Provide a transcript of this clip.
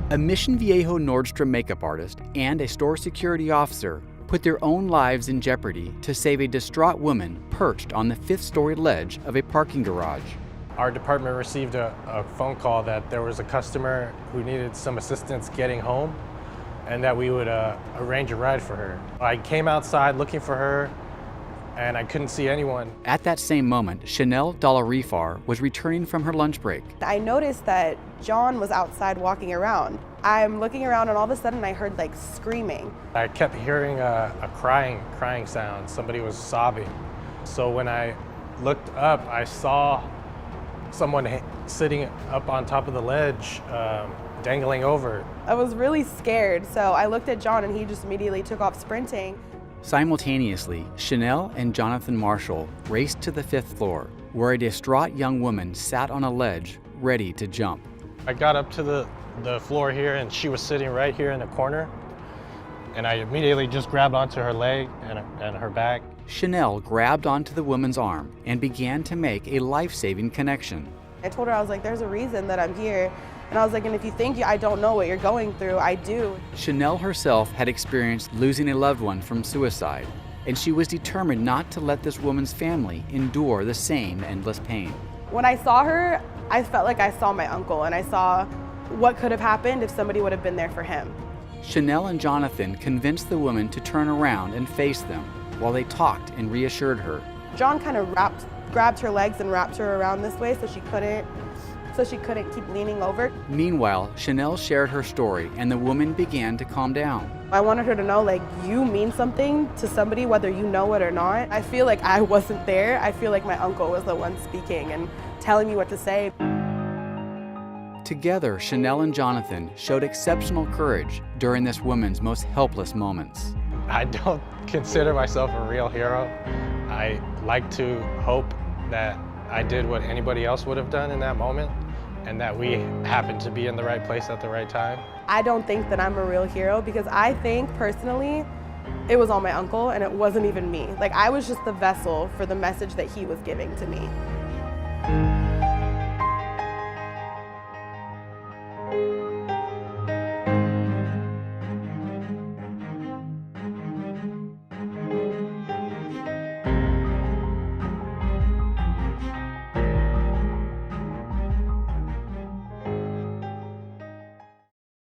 A Mission Viejo Nordstrom makeup artist and a store security officer put their own lives in jeopardy to save a distraught woman perched on the 5th-story ledge of a parking garage. Our department received a phone call that there was a customer who needed some assistance getting home and that we would arrange a ride for her. I came outside looking for her and I couldn't see anyone. At that same moment, Chanel Dalirifar was returning from her lunch break. I noticed that John was outside walking around. I'm looking around and all of a sudden I heard like screaming. I kept hearing a crying sound. Somebody was sobbing. So when I looked up, I saw someone sitting up on top of the ledge, dangling over. I was really scared, so I looked at John and he just immediately took off sprinting. Simultaneously, Chanel and Jonathan Marshall raced to the 5th floor, where a distraught young woman sat on a ledge, ready to jump. I got up to the floor here and she was sitting right here in the corner. And I immediately just grabbed onto her leg and her back. Chanel grabbed onto the woman's arm and began to make a life-saving connection. I told her, I was like, there's a reason that I'm here. And I was like, and if you think I don't know what you're going through, I do. Chanel herself had experienced losing a loved one from suicide, and she was determined not to let this woman's family endure the same endless pain. When I saw her, I felt like I saw my uncle, and I saw what could have happened if somebody would have been there for him. Chanel and Jonathan convinced the woman to turn around and face them while they talked and reassured her. John kind of grabbed her legs and wrapped her around this way so she couldn't keep leaning over. Meanwhile, Chanel shared her story and the woman began to calm down. I wanted her to know, like, you mean something to somebody whether you know it or not. I feel like I wasn't there. I feel like my uncle was the one speaking and telling me what to say. Together, Chanel and Jonathan showed exceptional courage during this woman's most helpless moments. I don't consider myself a real hero. I like to hope that I did what anybody else would have done in that moment and that we happened to be in the right place at the right time. I don't think that I'm a real hero because I think personally it was all my uncle and it wasn't even me. Like, I was just the vessel for the message that he was giving to me.